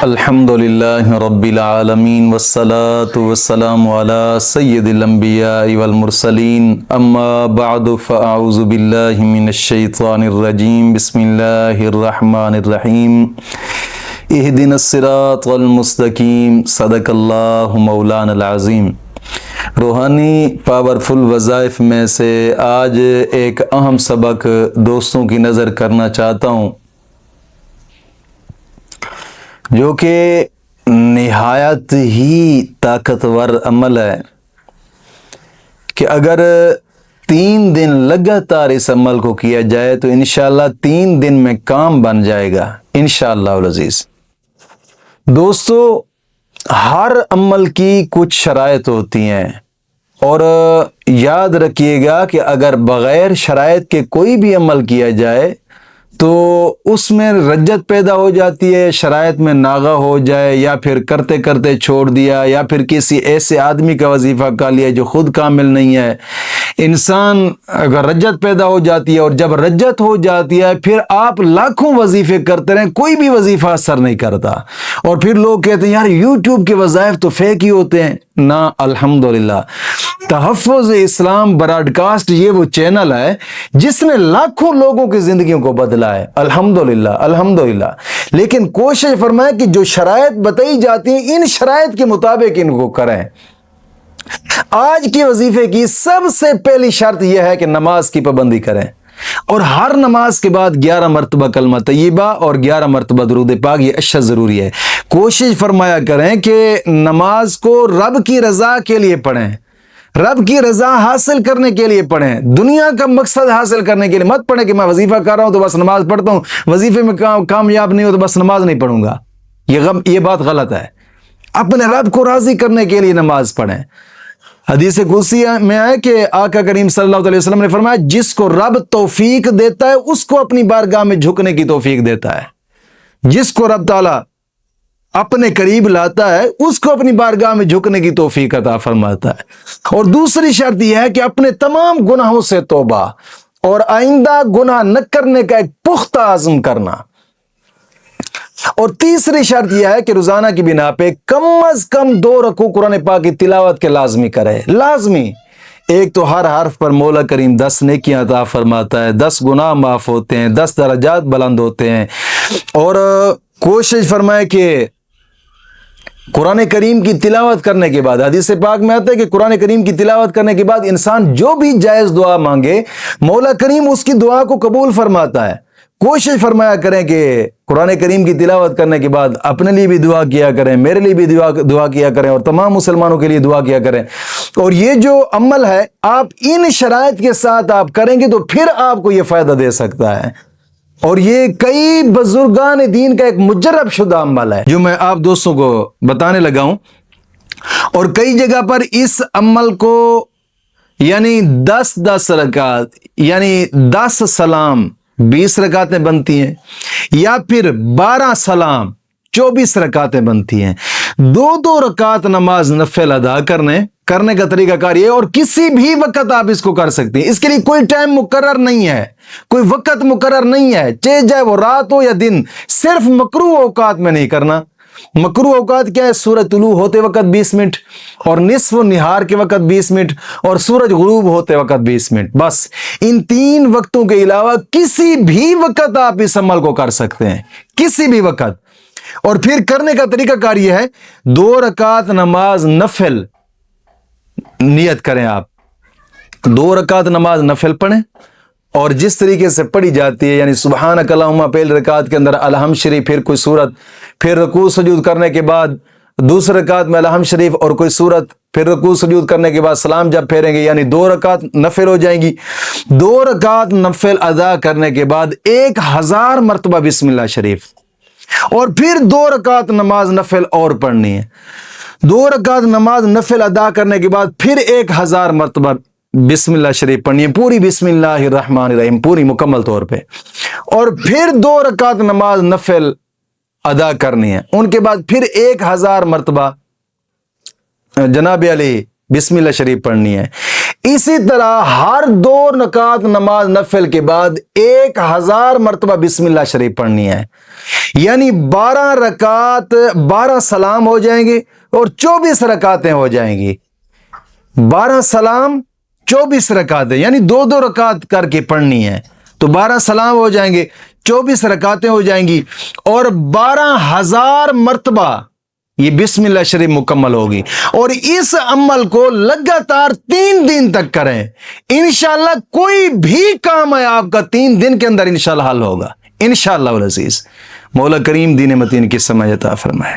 الحمدللہ رب العالمین والصلاة والسلام علی سید الانبیاء والمرسلین اما بعد فاعوذ باللہ من الشیطان الرجیم بسم اللہ الرحمن الرحیم اہدنا الصراط المستقیم صدق اللہ مولانا العظیم۔ روحانی پاورفل وظائف میں سے آج ایک اہم سبق دوستوں کی نظر کرنا چاہتا ہوں، جو کہ نہایت ہی طاقتور عمل ہے کہ اگر 3 دن لگاتار اس عمل کو کیا جائے تو انشاءاللہ 3 دن میں کام بن جائے گا انشاءاللہ العزیز۔ دوستو، ہر عمل کی کچھ شرائط ہوتی ہیں، اور یاد رکھیے گا کہ اگر بغیر شرائط کے کوئی بھی عمل کیا جائے تو اس میں رجت پیدا ہو جاتی ہے، شرائط میں ناغہ ہو جائے، یا پھر کرتے کرتے چھوڑ دیا، یا پھر کسی ایسے آدمی کا وظیفہ کر لیا جو خود کامل نہیں ہے۔ انسان اگر رجت پیدا ہو جاتی ہے، اور جب رجت ہو جاتی ہے پھر آپ لاکھوں وظیفے کرتے رہیں، کوئی بھی وظیفہ اثر نہیں کرتا، اور پھر لوگ کہتے ہیں یار یوٹیوب کے وظائف تو فیک ہی ہوتے ہیں۔ نہ، الحمدللہ تحفظ اسلام براڈ کاسٹ یہ وہ چینل ہے جس نے لاکھوں لوگوں کی زندگیوں کو بدلا ہے، الحمدللہ الحمدللہ۔ لیکن کوشش فرمائیں کہ جو شرائط بتائی جاتی ہیں ان شرائط کے مطابق ان کو کریں۔ آج کی وظیفے کی سب سے پہلی شرط یہ ہے کہ نماز کی پابندی کریں، اور ہر نماز کے بعد 11 مرتبہ کلمہ طیبہ اور 11 مرتبہ درود پاک، یہ اشد ضروری ہے۔ کوشش فرمایا کریں کہ نماز کو رب کی رضا کے لیے پڑھیں، رب کی رضا حاصل کرنے کے لیے پڑھیں، دنیا کا مقصد حاصل کرنے کے لیے مت پڑھیں کہ میں وظیفہ کر رہا ہوں تو بس نماز پڑھتا ہوں، وظیفے میں کامیاب نہیں ہو تو بس نماز نہیں پڑھوں گا۔ یہ بات غلط ہے۔ اپنے رب کو راضی کرنے کے لیے نماز پڑھیں۔ حدیث قدسی میں آئے کہ آقا کریم صلی اللہ علیہ وسلم نے فرمایا جس کو رب توفیق دیتا ہے اس کو اپنی بارگاہ میں جھکنے کی توفیق دیتا ہے۔ جس کو رب تعالیٰ اپنے قریب لاتا ہے اس کو اپنی بارگاہ میں جھکنے کی توفیق عطا فرماتا ہے۔ اور دوسری شرط یہ ہے کہ اپنے تمام گناہوں سے توبہ اور آئندہ گناہ نہ کرنے کا ایک پختہ عزم کرنا۔ اور تیسری شرط یہ ہے کہ روزانہ کی بنا پہ کم از کم 2 رکوع قرآن پاک کی تلاوت کے لازمی کرے، لازمی۔ ایک تو ہر حرف پر مولا کریم 10 نیکیاں عطا فرماتا ہے، 10 گناہ معاف ہوتے ہیں، 10 درجات بلند ہوتے ہیں۔ اور کوشش فرمائے کہ قرآن کریم کی تلاوت کرنے کے بعد، حدیث پاک میں آتا ہے کہ قرآن کریم کی تلاوت کرنے کے بعد انسان جو بھی جائز دعا مانگے مولا کریم اس کی دعا کو قبول فرماتا ہے۔ کوشش فرمایا کریں کہ قرآن کریم کی تلاوت کرنے کے بعد اپنے لیے بھی دعا کیا کریں، میرے لیے بھی دعا کیا کریں، اور تمام مسلمانوں کے لیے دعا کیا کریں۔ اور یہ جو عمل ہے آپ ان شرائط کے ساتھ آپ کریں گے تو پھر آپ کو یہ فائدہ دے سکتا ہے۔ اور یہ کئی بزرگان دین کا ایک مجرب شدہ عمل ہے جو میں آپ دوستوں کو بتانے لگا ہوں۔ اور کئی جگہ پر اس عمل کو یعنی 10 رکعت یعنی 10 سلام 20 رکعتیں بنتی ہیں، یا پھر 12 سلام 24 رکعتیں بنتی ہیں۔ 2 رکعت نماز نفل ادا کرنے کا طریقہ کار یہ ہے، اور کسی بھی وقت آپ اس کو کر سکتے ہیں۔ اس کے لیے کوئی ٹائم مقرر نہیں ہے، کوئی وقت مقرر نہیں ہے، چاہے وہ رات ہو یا دن۔ صرف مکروہ اوقات میں نہیں کرنا۔ مکروہ اوقات کیا ہے؟ سورج طلوع ہوتے وقت 20 منٹ، اور نصف و نہار کے وقت 20 منٹ، اور سورج غروب ہوتے وقت 20 منٹ، بس۔ ان 3 وقتوں کے علاوہ کسی بھی وقت آپ اس عمل کو کر سکتے ہیں، کسی بھی وقت۔ اور پھر کرنے کا طریقہ کار یہ ہے، 2 رکعت نماز نفل نیت کریں آپ، 2 رکعت نماز نفل پڑھیں، اور جس طریقے سے پڑھی جاتی ہے یعنی سبحانک اللہم، پہلی رکعت کے اندر الحمد شریف، پھر کوئی سورت، پھر رکوع سجود کرنے کے بعد دوسری رکعت میں الحمد شریف اور کوئی سورت، پھر رکوع سجود کرنے کے بعد سلام جب پھیریں گے یعنی 2 رکعت نفل ہو جائیں گی۔ 2 رکعت نفل ادا کرنے کے بعد 1000 مرتبہ بسم اللہ شریف، اور پھر 2 رکعت نماز نفل اور پڑھنی ہے۔ 2 رکعت نماز نفل ادا کرنے کے بعد پھر 1000 مرتبہ بسم اللہ شریف پڑھنی ہے، پوری بسم اللہ الرحمن الرحیم، پوری مکمل طور پہ۔ اور پھر 2 رکعت نماز نفل ادا کرنی ہے، ان کے بعد پھر 1000 مرتبہ جناب علی بسم اللہ شریف پڑھنی ہے۔ اسی طرح ہر 2 رکعت نماز نفل کے بعد 1000 مرتبہ بسم اللہ شریف پڑھنی ہے، یعنی 12 رکعت 12 سلام ہو جائیں گے اور 24 رکعتیں ہو جائیں گی۔ 12 سلام 24 رکعتیں، یعنی 2 رکعت کر کے پڑھنی ہے، تو 12 سلام ہو جائیں گے، 24 رکعتیں ہو جائیں گی، اور 12,000 مرتبہ یہ بسم اللہ شریف مکمل ہوگی۔ اور اس عمل کو لگاتار 3 دن تک کریں، انشاءاللہ کوئی بھی کام ہے آپ کا 3 دن کے اندر انشاءاللہ حل ہوگا، انشاءاللہ العزیز۔ مولا کریم دین متین کی سمجھ عطا فرمائے۔